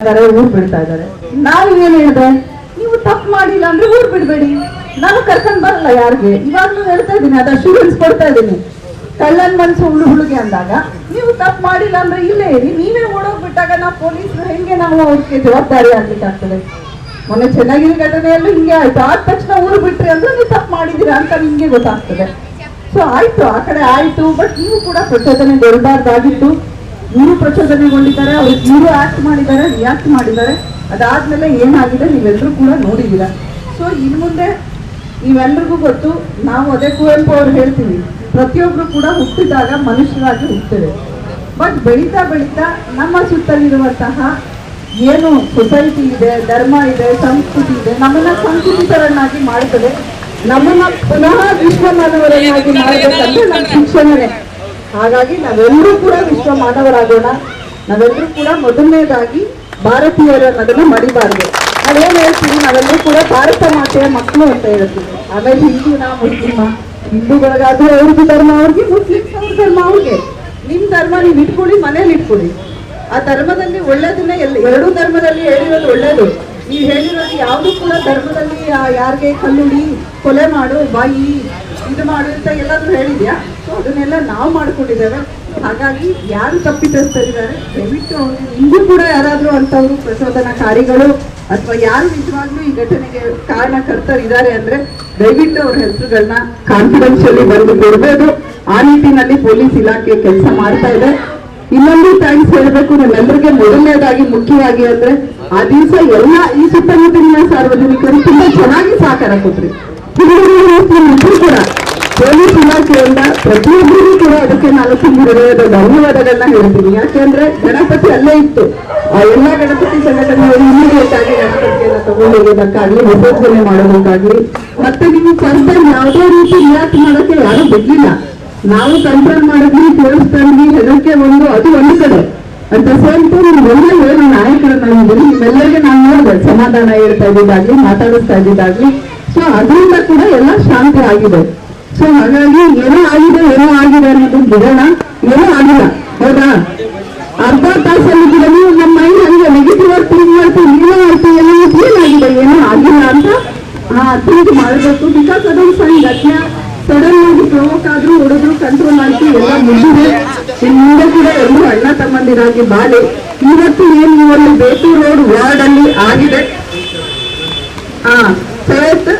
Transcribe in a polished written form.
ಊರ್ ಬಿಡ್ತಾ ಇದಾರೆ. ನಾವು ಏನ್ ಹೇಳಿದೆ, ನೀವು ತಪ್ಪು ಮಾಡಿಲ್ಲ ಅಂದ್ರೆ ಊರ್ ಬಿಡ್ಬೇಡಿ, ನಾನು ಕರ್ಕೊಂಡ್ ಬರಲ್ಲ ಯಾರಿಗೆ. ಇವಾಗ್ಲೂ ಹೇಳ್ತಾ ಇದ್ದೀನಿ, ಅದು ಅಶ್ಯೂರೆನ್ಸ್ ಕೊಡ್ತಾ ಇದ್ದೀನಿ. ಕಳ್ಳನ್ ಮನ್ಸು ಹುಳುಗೆ ಅಂದಾಗ ನೀವು ತಪ್ಪು ಮಾಡಿಲ್ಲ ಅಂದ್ರೆ ಇಲ್ಲೇ ಇರಿ, ನೀವೇ ಓಡೋಗ್ಬಿಟ್ಟಾಗ ನಾವು ಪೊಲೀಸರು ಹೆಂಗೆ ನಾವು ಅವ್ರಿಗೆ ಜವಾಬ್ದಾರಿ ಆಗ್ಲಿಕ್ಕಾಗ್ತದೆ. ಮೊನ್ನೆ ಚೆನ್ನಾಗಿರೋ ಘಟನೆಯಲ್ಲೂ ಹಿಂಗೆ ಆಯ್ತು. ಆದ ತಕ್ಷಣ ಊರು ಬಿಟ್ರಿ ಅಂದ್ರೆ ನೀವು ತಪ್ಪು ಮಾಡಿದೀರಾ ಅಂತ ನಿಮ್ಗೆ ಗೊತ್ತಾಗ್ತದೆ. ಸೊ ಆಯ್ತು, ಆ ಕಡೆ ಆಯ್ತು. ಬಟ್ ನೀವು ಕೂಡ ಪ್ರಚೋದನೆಗೊಳ್ಳಬಾರ್ದಾಗಿತ್ತು. ಇವರು ಪ್ರಚೋದನೆಗೊಂಡಿದ್ದಾರೆ, ಅವ್ರಿಗೆ ಇವರು ಆಕ್ಟ್ ಮಾಡಿದ್ದಾರೆ, ರಿಯಾಕ್ಟ್ ಮಾಡಿದ್ದಾರೆ. ಅದಾದ್ಮೇಲೆ ಏನಾಗಿದೆ ನೀವೆಲ್ಲರೂ ಕೂಡ ನೋಡಿದ್ದೀರ. ಸೊ ಇನ್ನು ಮುಂದೆ ನೀವೆಲ್ರಿಗೂ ಗೊತ್ತು, ನಾವು ಅದೇ ಕುವೆಂಪು ಅವ್ರು ಹೇಳ್ತೀವಿ, ಪ್ರತಿಯೊಬ್ರು ಕೂಡ ಹುಟ್ಟಿದಾಗ ಮನುಷ್ಯರಾಗಿ ಹುಟ್ಟುತ್ತೇವೆ. ಬಟ್ ಬೆಳೀತಾ ಬೆಳೀತಾ ನಮ್ಮ ಸುತ್ತಲಿರುವಂತಹ ಏನು ಸೊಸೈಟಿ ಇದೆ, ಧರ್ಮ ಇದೆ, ಸಂಸ್ಕೃತಿ ಇದೆ, ನಮ್ಮನ್ನ ಸಂಸ್ಕೃತಿಕರನ್ನಾಗಿ ಮಾಡ್ತದೆ. ನಮ್ಮನ್ನ ಪುನಃ ವಿಶ್ವ ಮಾನವರನ್ನಾಗಿ ಮಾಡಬೇಕಂದ್ರೆ ನಮ್ಮ ಶಿಕ್ಷಣನೇ. ಹಾಗಾಗಿ ನಾವೆಲ್ಲರೂ ಕೂಡ ವಿಶ್ವ ಮಾನವರಾಗೋಣ. ನಾವೆಲ್ಲರೂ ಕೂಡ ಮೊದಲನೇದಾಗಿ ಭಾರತೀಯರನ್ನೋದನ್ನ ಮಡಿಬಾರ್ದು. ನಾವೇನ್ ಹೇಳ್ತೀವಿ, ನಾವೆಲ್ಲರೂ ಕೂಡ ಭಾರತ ಮಾತೆಯ ಮಕ್ಕಳು ಅಂತ ಹೇಳ್ತೀವಿ. ಆಮೇಲೆ ಹಿಂದೂನ ಮುಸ್ಲಿಮ, ಹಿಂದೂಗಳಿಗಾದ್ರೆ ಅವ್ರದ್ದು ಧರ್ಮ ಅವ್ರಿಗೆ, ಮುಸ್ಲಿಮ್ಸ್ ಅವ್ರ ಧರ್ಮ ಅವ್ರಿಗೆ. ನಿಮ್ ಧರ್ಮ ನೀವು ಇಟ್ಕೊಳ್ಳಿ, ಮನೇಲಿ ಇಟ್ಕೊಳ್ಳಿ. ಆ ಧರ್ಮದಲ್ಲಿ ಒಳ್ಳೇದನ್ನ ಎರಡೂ ಧರ್ಮದಲ್ಲಿ ಹೇಳಿರೋದು ಒಳ್ಳೇದು. ನೀವು ಹೇಳಿರೋದು ಯಾವುದು ಕೂಡ ಧರ್ಮದಲ್ಲಿ ಯಾರಿಗೆ ಕಲ್ಲುಡಿ, ಕೊಲೆ ಮಾಡು, ಬಾಯಿ ಇದು ಮಾಡು ಅಂತ ಎಲ್ಲಾದ್ರೂ ಹೇಳಿದ್ಯಾ? ಸೊ ಅದನ್ನೆಲ್ಲ ನಾವು ಮಾಡ್ಕೊಂಡಿದ್ದೇವೆ. ಹಾಗಾಗಿ ಯಾರು ತಪ್ಪಿತಸ್ಥರಿದ್ದಾರೆ, ದಯವಿಟ್ಟು ಅವ್ರಿಗೆ ಇಂದು ಕೂಡ ಯಾರಾದ್ರೂ ಅಂತವ್ರು ಪ್ರಚೋದನಕಾರಿಗಳು ಅಥವಾ ಯಾರು ನಿಜವಾಗ್ಲೂ ಈ ಘಟನೆಗೆ ಕಾರಣಕರ್ತರಿದ್ದಾರೆ ಅಂದ್ರೆ ದಯವಿಟ್ಟು ಅವ್ರ ಹೆಸರುಗಳನ್ನ ಕಾನ್ಫಿಡೆನ್ಷಿಯಲಿ ಬಂದು ಕೊಡಬೇಕು. ಆ ನಿಟ್ಟಿನಲ್ಲಿ ಪೊಲೀಸ್ ಇಲಾಖೆ ಕೆಲಸ ಮಾಡ್ತಾ ಇದೆ. ಇನ್ನೊಂದು ಥ್ಯಾಂಕ್ಸ್ ಹೇಳ್ಬೇಕು ನಮ್ಮೆಲ್ಲರಿಗೆ. ಮೊದಲನೇದಾಗಿ ಮುಖ್ಯವಾಗಿ ಅಂದ್ರೆ ಆ ದಿವಸ ಎಲ್ಲ ಈ ಸುತ್ತಮುತ್ತಲಿನ ಸಾರ್ವಜನಿಕರು ತುಂಬಾ ಚೆನ್ನಾಗಿ ಸಹಕಾರ ಕೊಟ್ರಿ. ಇಬ್ಬರು ಕೂಡ ಪೊಲೀಸ್ ಇಲಾಖೆಯಿಂದ ಪ್ರತಿಯೊಬ್ಬರಿಗೂ ಕೂಡ ಅದಕ್ಕೆ ನಾನು ಹೃದಯದ ಧನ್ಯವಾದಗಳನ್ನ ಹೇಳ್ತೀನಿ. ಯಾಕೆಂದ್ರೆ ಗಣಪತಿ ಅಲ್ಲೇ ಇತ್ತು. ಆ ಎಲ್ಲಾ ಗಣಪತಿ ಸಂಘಟನೆಗಳು ಇಮಿಡಿಯೇಟ್ ಆಗಿ ಗಣಪತಿಯನ್ನ ತಗೊಂಡೋಗೋದಕ್ಕಾಗ್ಲಿ, ವಿಸರ್ಜನೆ ಮಾಡೋದಕ್ಕಾಗ್ಲಿ, ಮತ್ತೆ ನೀವು ಫಸ್ಟ್ ಟೈಮ್ ಯಾವುದೇ ರೀತಿ ರಿಯಾಕ್ಟ್ ಮಾಡೋಕೆ ಯಾರು ಬಿಡ್ಲಿಲ್ಲ. ನಾವು ಕಂಟ್ರೋಲ್ ಮಾಡಿದ್ವಿ, ತೋರಿಸ್ತಾದ್ವಿ, ಹೆದರಿಕೆ ಅದು ಒಂದು ಕಡೆ. ಅಂತ ಸೇಮ್ ಟೈಮ್ ನೀವೆಲ್ಲ ಏನು ನಾಯಕರನ್ನಾಗಿದ್ದೀರಿ, ನಿಮ್ಮೆಲ್ಲರಿಗೆ ನಾನು ನೋಡಿದೆ ಸಮಾಧಾನ ಹೇಳ್ತಾ ಇದ್ದಿದ್ದಾಗ್ಲಿ, ಮಾತಾಡಿಸ್ತಾ ಇದ್ದಿದ್ದಾಗ್ಲಿ. ಸೊ ಅದರಿಂದ ಕೂಡ ಎಲ್ಲ ಶಾಂತಿ ಆಗಿದೆ. ಸೊ ಹಾಗಾಗಿ ಏನೋ ಆಗಿದೆ ಅನ್ನೋದನ್ನ ಬಿಡೋಣ. ಏನೂ ಆಗಿಲ್ಲ, ಹೌದಾ? ಅರ್ಧ ತಾಸಲ್ಲಿ ನೀವು ನಮ್ಮ ಮೈಂಡ್ ಹಂಗೆ ನೆಗೆಟಿವ್ ಆಗಿ ಥಿಂಕ್ ಮಾಡ್ತೀವಿ, ಏನಾಗಿದೆ, ಏನೋ ಆಗಿಲ್ಲ ಅಂತ ಥಿಂಕ್ ಮಾಡಬೇಕು. ಬಿಕಾಸ್ ಅದೊಂದು ಸಣ್ಣ ಘಟನೆ, ಸಡನ್ ಆಗಿ ಪ್ರವೋಕ್ ಆದ್ರೂ ಹೊಡೆದ್ರು, ಕಂಟ್ರೋಲ್ ಆಯ್ತು, ಎಲ್ಲ ಮುಗಿದಿದೆ. ಮುಂದೆ ಕೂಡ ಎಲ್ಲರೂ ಅಣ್ಣ ತಮ್ಮಂದಿರಾಗಿ ಬಾಳಿ. ಇವತ್ತು ಏನು ಇವಲ್ಲಿ ಬೇತೂರು ರೋಡ್ ವಾರ್ಡ್ ಅಲ್ಲಿ ಆಗಿದೆ. ಸೈಯದ್